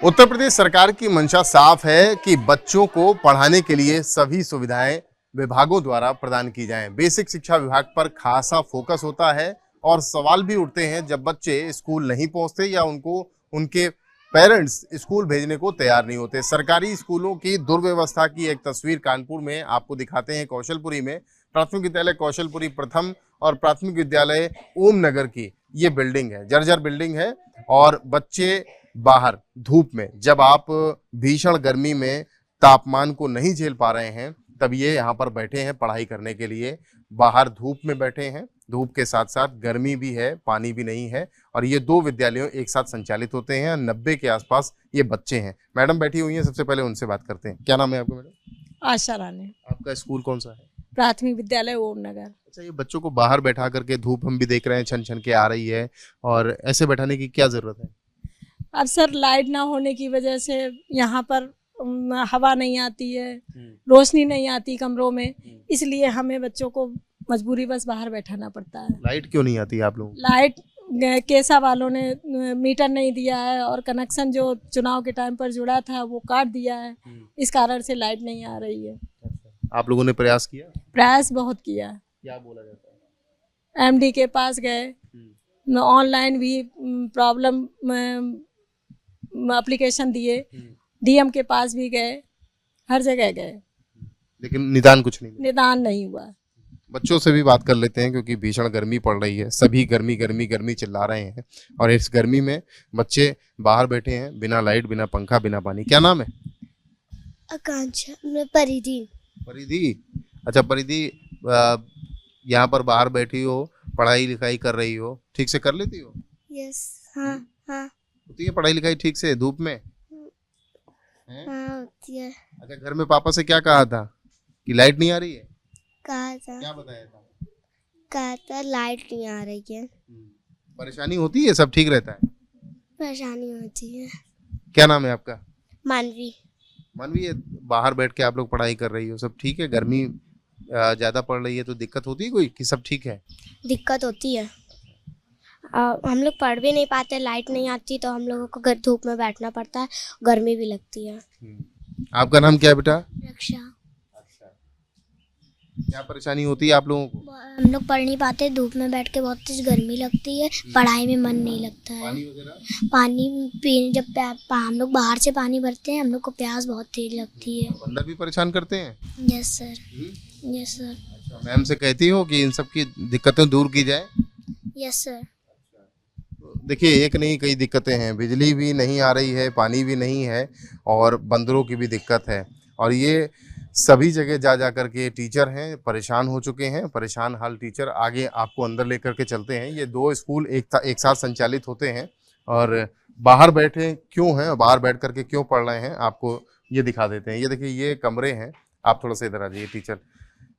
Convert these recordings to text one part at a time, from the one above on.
उत्तर प्रदेश सरकार की मंशा साफ है कि बच्चों को पढ़ाने के लिए सभी सुविधाएं विभागों द्वारा प्रदान की जाएं। बेसिक शिक्षा विभाग पर खासा फोकस होता है और सवाल भी उठते हैं जब बच्चे स्कूल नहीं पहुंचते या उनको उनके पेरेंट्स स्कूल भेजने को तैयार नहीं होते। सरकारी स्कूलों की दुर्व्यवस्था की एक तस्वीर कानपुर में आपको दिखाते हैं। कौशलपुरी में प्राथमिक विद्यालय कौशलपुरी प्रथम और प्राथमिक विद्यालय ओम नगर की ये बिल्डिंग है, जर्जर बिल्डिंग है और बच्चे बाहर धूप में, जब आप भीषण गर्मी में तापमान को नहीं झेल पा रहे हैं तब ये यहाँ पर बैठे हैं पढ़ाई करने के लिए। बाहर धूप में बैठे हैं, धूप के साथ साथ गर्मी भी है, पानी भी नहीं है और ये दो विद्यालयों एक साथ संचालित होते हैं। 90 के आसपास ये बच्चे हैं। मैडम बैठी हुई हैं, सबसे पहले उनसे बात करते हैं। क्या नाम है आपका मैडम? आशा रानी। आपका स्कूल कौन सा है? प्राथमिक विद्यालय ओम नगर। अच्छा, ये बच्चों को बाहर बैठा करके, धूप हम भी देख रहे हैं छन छन के आ रही है, और ऐसे बैठाने की क्या जरूरत है? अब सर लाइट ना होने की वजह से यहाँ पर हवा नहीं आती है, रोशनी नहीं आती कमरों में, इसलिए हमें बच्चों को मजबूरी बस बाहर बैठाना पड़ता है। लाइट क्यों नहीं आती आप लोगों को? लाइट केसा वालों ने मीटर नहीं दिया है और कनेक्शन जो चुनाव के टाइम पर जुड़ा था वो काट दिया है, इस कारण से लाइट नहीं आ रही है। अच्छा, आप लोगों ने प्रयास किया? प्रयास बहुत किया। क्या बोला जाता है? MD के पास गए, ऑनलाइन भी प्रॉब्लम एप्लीकेशन दिए, DM के पास भी गए, हर जगह गए, लेकिन निदान कुछ नहीं। निदान नहीं हुआ। बच्चों से भी बात कर लेते हैं क्योंकि भीषण गर्मी पड़ रही है, सभी गर्मी गर्मी गर्मी चिल्ला रहे हैं और इस गर्मी में बच्चे बाहर बैठे हैं बिना लाइट, बिना पंखा, बिना पानी। क्या नाम है? आकांक्षा। मैं परिधि। परिधि। अच्छा परिधि, यहाँ पर बाहर बैठी हो, पढ़ाई लिखाई कर रही हो, ठीक से कर लेती हो? यस। हाँ हाँ होती है पढ़ाई लिखाई ठीक से धूप में? हाँ होती है। अच्छा, घर में पापा से क्या कहा था कि लाइट नहीं आ रही है? कहा था। क्या बताया था? कहा था लाइट नहीं आ रही है। परेशानी होती है, सब ठीक रहता है? परेशानी होती है। क्या नाम है आपका? मानवी। मानवी, ये बाहर बैठ के आप लोग पढ़ाई कर रही हो, सब ठीक है? गर्मी ज्यादा पड़ रही है तो दिक्कत होती है कोई कि सब ठीक है? दिक्कत होती है, हम लोग पढ़ भी नहीं पाते, लाइट नहीं आती तो हम लोगों को धूप में बैठना पड़ता है, गर्मी भी लगती है। आपका नाम क्या है बेटा? रक्षा। अच्छा, क्या परेशानी होती है आप लोगों को? हम लोग पढ़ नहीं पाते, धूप में बैठ के बहुत तेज गर्मी लगती है, पढ़ाई में मन नहीं लगता है। पानी वगैरह? पानी पीने जब हम लोग बाहर से पानी भरते हैं, हम लोग को प्यास बहुत तेज लगती है। अंदर भी परेशान करते हैं? Yes sir. Yes sir. अच्छा, मैम से कहती हो कि इन सब की दिक्कतें दूर की जाए? Yes sir. देखिए, एक नहीं कई दिक्कतें हैं, बिजली भी नहीं आ रही है, पानी भी नहीं है और बंदरों की भी दिक्कत है और ये सभी जगह जा जा करके टीचर हैं परेशान हो चुके हैं। परेशान हाल टीचर, आगे आपको अंदर लेकर के चलते हैं। ये दो स्कूल एक साथ संचालित होते हैं और बाहर बैठे क्यों हैं, बाहर बैठ करके क्यों पढ़ रहे हैं, आपको ये दिखा देते हैं। ये देखिए, ये कमरे हैं, आप थोड़ा सा इधर आ जाइए टीचर।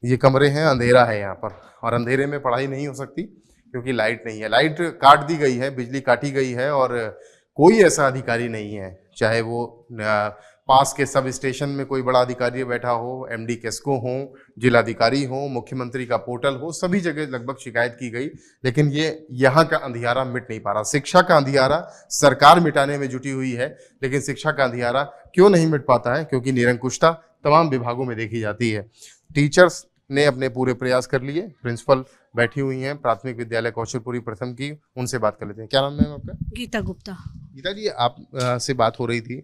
ये कमरे हैं, अंधेरा है यहाँ पर और अंधेरे में पढ़ाई नहीं हो सकती क्योंकि लाइट नहीं है। लाइट काट दी गई है, बिजली काटी गई है और कोई ऐसा अधिकारी नहीं है, चाहे वो पास के सब स्टेशन में कोई बड़ा अधिकारी बैठा हो, MD केस्को हो, जिलाधिकारी हो, मुख्यमंत्री का पोर्टल हो, सभी जगह लगभग शिकायत की गई, लेकिन ये यहाँ का अंधियारा मिट नहीं पा रहा। शिक्षा का अंधियारा सरकार मिटाने में जुटी हुई है, लेकिन शिक्षा का अंधियारा क्यों नहीं मिट पाता है? क्योंकि निरंकुशता तमाम विभागों में देखी जाती है। टीचर्स ने अपने पूरे प्रयास कर लिए। प्रिंसिपल बैठी हुई हैं प्राथमिक विद्यालय कौशलपुरी प्रथम की, उनसे बात कर लेते हैं। क्या नाम है आपका? गीता गुप्ता। गीता जी, आप से बात हो रही थी,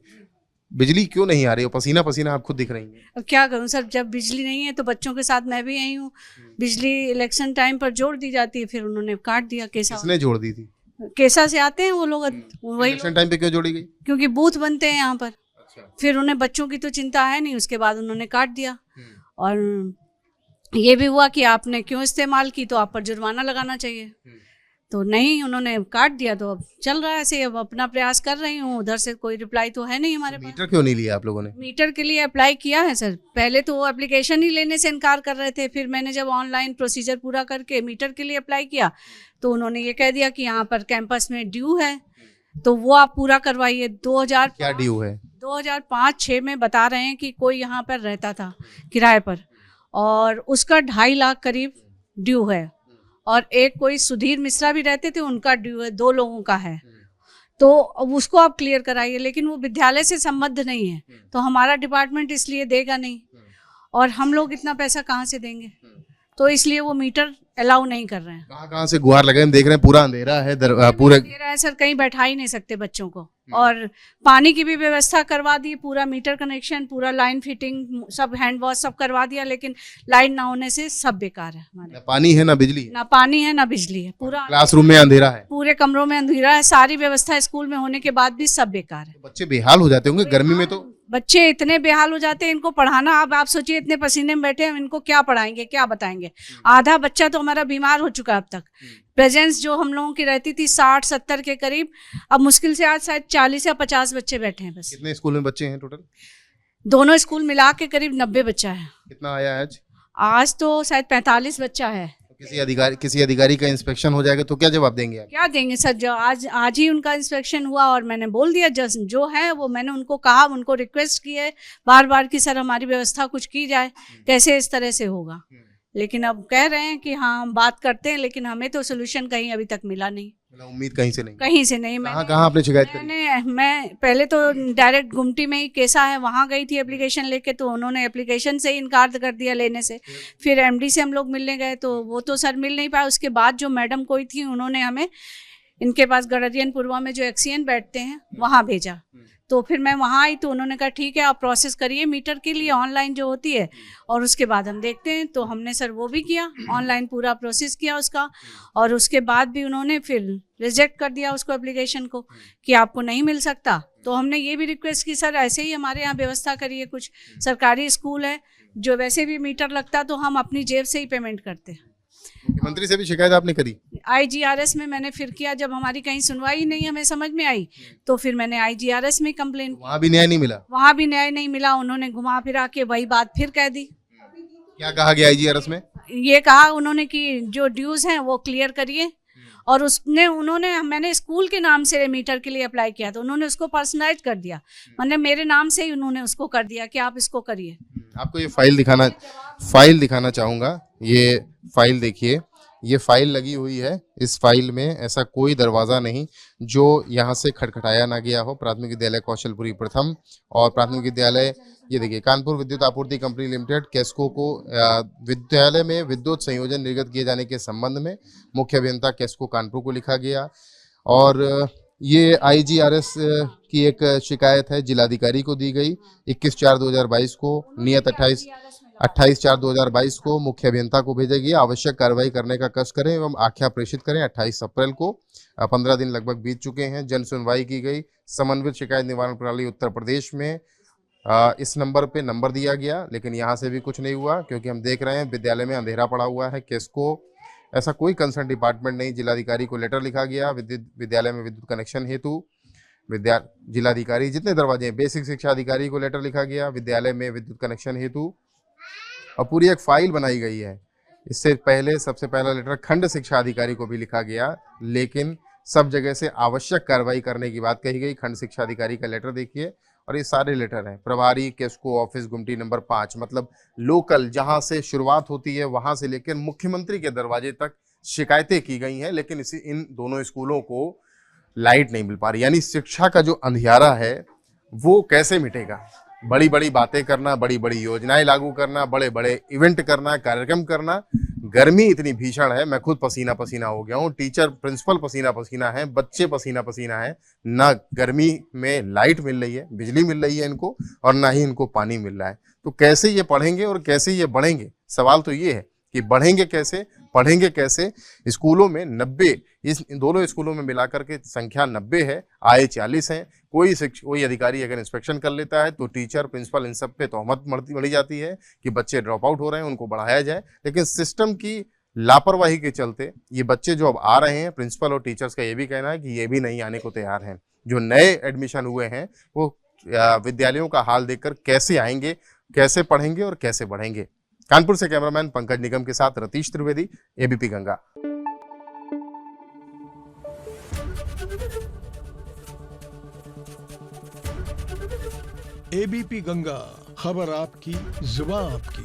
बिजली क्यों नहीं आ रही हो? पसीना पसीना आप खुद दिख रही हैं। अब क्या करूं सर, जब बिजली नहीं है तो बच्चों के साथ मैं भी आई हूँ। बिजली इलेक्शन टाइम पर जोड़ दी जाती है, फिर उन्होंने काट दिया। किसने जोड़ दी थी? केसा से आते हैं वो लोग, वही इलेक्शन टाइम पे क्यों जोड़ी गई? क्योंकि बूथ बनते हैं यहाँ पर। अच्छा। फिर उन्हें बच्चों की तो चिंता है नहीं, उसके बाद उन्होंने काट दिया और ये भी हुआ कि आपने क्यों इस्तेमाल की तो आप पर जुर्माना लगाना चाहिए, तो नहीं, उन्होंने काट दिया। तो अब चल रहा है ऐसे, अब अपना प्रयास कर रही हूँ, उधर से कोई रिप्लाई तो है नहीं हमारे पास। मीटर क्यों नहीं लिया आप लोगों ने? मीटर के लिए अप्लाई किया है सर, पहले तो वो एप्लीकेशन ही लेने से इनकार कर रहे थे, फिर मैंने जब ऑनलाइन प्रोसीजर पूरा करके मीटर के लिए अप्लाई किया तो उन्होंने ये कह दिया कि यहाँ पर कैंपस में ड्यू है तो वो आप पूरा करवाइए। 2000 क्या ड्यू है? 2005-6 में बता रहे हैं कि कोई यहाँ पर रहता था किराए पर और उसका 2.5 लाख करीब ड्यू है, और एक कोई सुधीर मिश्रा भी रहते थे, उनका ड्यू है, 2 लोगों का है। तो अब उसको आप क्लियर कराइए, लेकिन वो विद्यालय से संबद्ध नहीं है, तो हमारा डिपार्टमेंट इसलिए देगा नहीं, और हम लोग इतना पैसा कहाँ से देंगे, तो इसलिए वो मीटर अलाउ नहीं कर रहे हैं। कहाँ से गुहार लगे, हम देख रहे हैं पूरा अंधेरा है, पूरे दे रहा है सर, कहीं बैठा ही नहीं सकते बच्चों को, और पानी की भी व्यवस्था करवा दी, पूरा मीटर कनेक्शन, पूरा लाइन फिटिंग, सब हैंड वॉश सब करवा दिया, लेकिन लाइन ना होने से सब बेकार है हमारे। ना पानी है ना बिजली है, ना पानी है ना बिजली है, पूरा क्लासरूम में अंधेरा है, पूरे कमरों में अंधेरा है, सारी व्यवस्था स्कूल में होने के बाद भी सब बेकार है। बच्चे बेहाल हो जाते होंगे गर्मी में, तो बच्चे इतने बेहाल हो जाते हैं, इनको पढ़ाना, अब आप सोचिए इतने पसीने में बैठे हैं, इनको क्या पढ़ाएंगे, क्या बताएंगे। आधा बच्चा तो हमारा बीमार हो चुका है अब तक। प्रेजेंस जो हम लोगों की रहती थी 60-70 के करीब, अब मुश्किल से आज शायद 40 या 50 बच्चे बैठे हैं बस। कितने स्कूल में बच्चे हैं टोटल? दोनों स्कूल मिला के करीब 90 बच्चा है। कितना आया आज? आज तो शायद 45 बच्चा है। किसी अधिकारी का इंस्पेक्शन हो जाएगा तो क्या जवाब देंगे आप? क्या देंगे सर, जो आज ही उनका इंस्पेक्शन हुआ, और मैंने बोल दिया जो है वो, मैंने उनको कहा, उनको रिक्वेस्ट की है बार बार कि सर हमारी व्यवस्था कुछ की जाए, कैसे इस तरह से होगा। लेकिन अब कह रहे हैं कि हाँ हम बात करते हैं, लेकिन हमें तो सोल्यूशन कहीं अभी तक मिला नहीं। उम्मीद कहीं से नहीं? कहीं से नहीं। कहाँ आपने शिकायत करी? मैं पहले तो डायरेक्ट गुमटी में ही केसा है, वहाँ गई थी एप्लीकेशन लेके, तो उन्होंने एप्लीकेशन से ही इनकार कर दिया लेने से। फिर एमडी से हम लोग मिलने गए तो वो तो सर मिल नहीं पाया। उसके बाद जो मैडम कोई थी, उन्होंने हमें इनके पास गडरियन पुरवा में जो एक्सीएन बैठते हैं वहाँ भेजा। तो फिर मैं वहाँ आई तो उन्होंने कहा ठीक है आप प्रोसेस करिए मीटर के लिए, ऑनलाइन जो होती है, और उसके बाद हम देखते हैं। तो हमने सर वो भी किया, ऑनलाइन पूरा प्रोसेस किया उसका, और उसके बाद भी उन्होंने फिर रिजेक्ट कर दिया उसको, एप्लीकेशन को, कि आपको नहीं मिल सकता। तो हमने ये भी रिक्वेस्ट की सर ऐसे ही हमारे यहाँ व्यवस्था करिए, कुछ सरकारी स्कूल है जो वैसे भी मीटर लगता तो हम अपनी जेब से ही पेमेंट करते हैं। मुख्यमंत्री से भी शिकायत आपने करी? IGRS में मैंने फिर किया, जब हमारी कहीं सुनवाई नहीं हमें समझ में आई तो फिर मैंने IGRS में कंप्लेन। वहाँ भी न्याय नहीं मिला? वहाँ भी न्याय नहीं मिला, उन्होंने घुमा फिरा के वही बात फिर कह दी। क्या कहा गया IGRS में? ये कहा उन्होंने कि जो ड्यूज हैं वो क्लियर करिए, और मैंने स्कूल के नाम से मीटर के लिए अप्लाई किया, तो उन्होंने उसको पर्सनलाइज कर दिया, मतलब मेरे नाम से ही उन्होंने उसको कर दिया कि आप इसको करिए। आपको ये फाइल दिखाना चाहूँगा। ये फाइल देखिए, ये फाइल लगी हुई है। इस फाइल में ऐसा कोई दरवाज़ा नहीं जो यहाँ से खटखटाया ना गया हो। प्राथमिक विद्यालय कौशलपुरी प्रथम और प्राथमिक विद्यालय, ये देखिए, कानपुर विद्युत आपूर्ति कंपनी लिमिटेड केस्को को विद्यालय में विद्युत संयोजन निर्गत किए जाने के संबंध में मुख्य अभियंता केस्को कानपुर को लिखा गया। और ये IGRS की एक शिकायत है, जिलाधिकारी को दी गई 21/4/2022 को, नियत 28/4/2022 को मुख्य अभियंता को भेजा गया। आवश्यक कार्रवाई करने का कष्ट करें एवं आख्या प्रेषित करें। 28 अप्रैल को 15 दिन लगभग बीत चुके हैं। जन सुनवाई की गई। समन्वित शिकायत निवारण प्रणाली उत्तर प्रदेश में इस नंबर पे नंबर दिया गया, लेकिन यहाँ से भी कुछ नहीं हुआ, क्योंकि हम देख रहे हैं विद्यालय में अंधेरा पड़ा हुआ है। केस्को ऐसा कोई कंसर्न डिपार्टमेंट नहीं। जिलाधिकारी को लेटर लिखा गया विद्यालय में विद्युत कनेक्शन हेतु। जिलाधिकारी जितने दरवाजे हैं, बेसिक शिक्षा अधिकारी को लेटर लिखा गया विद्यालय में विद्युत कनेक्शन हेतु, और पूरी एक फाइल बनाई गई है। इससे पहले सबसे पहला लेटर खंड शिक्षा अधिकारी को भी लिखा गया, लेकिन सब जगह से आवश्यक कार्रवाई करने की बात कही गई। खंड शिक्षा अधिकारी का लेटर देखिए, और ये सारे लेटर हैं। प्रभारी केस्को ऑफिस गुमटी नंबर 5, मतलब लोकल जहां से शुरुआत होती है वहां से लेकर मुख्यमंत्री के दरवाजे तक शिकायतें की गई हैं, लेकिन इन दोनों स्कूलों को लाइट नहीं मिल पा रही। यानी शिक्षा का जो अंधियारा है वो कैसे मिटेगा? बड़ी बड़ी बातें करना, बड़ी बड़ी योजनाएं लागू करना, बड़े बड़े इवेंट करना, कार्यक्रम करना। गर्मी इतनी भीषण है, मैं खुद पसीना पसीना हो गया हूँ। टीचर प्रिंसिपल पसीना पसीना है, बच्चे पसीना पसीना है। ना गर्मी में लाइट मिल रही है, बिजली मिल रही है इनको, और ना ही इनको पानी मिल रहा है। तो कैसे ये पढ़ेंगे और कैसे ये बढ़ेंगे? सवाल तो ये है कि बढ़ेंगे कैसे, पढ़ेंगे कैसे? स्कूलों में 90, इन दोनों स्कूलों में मिलाकर के संख्या 90 है, आए 40 हैं। कोई अधिकारी अगर इंस्पेक्शन कर लेता है तो टीचर प्रिंसिपल इन सब पे तोहमत बढ़ी जाती है कि बच्चे ड्रॉप आउट हो रहे हैं, उनको बढ़ाया जाए। लेकिन सिस्टम की लापरवाही के चलते ये बच्चे जो अब आ रहे हैं, प्रिंसिपल और टीचर्स का ये भी कहना है कि ये भी नहीं आने को तैयार हैं। जो नए एडमिशन हुए हैं वो विद्यालयों का हाल देखकर कैसे आएंगे, कैसे पढ़ेंगे और कैसे बढ़ेंगे? कानपुर से कैमरामैन पंकज निगम के साथ रतीश त्रिवेदी, ABP गंगा। ABP गंगा, खबर आपकी, जुबान आपकी।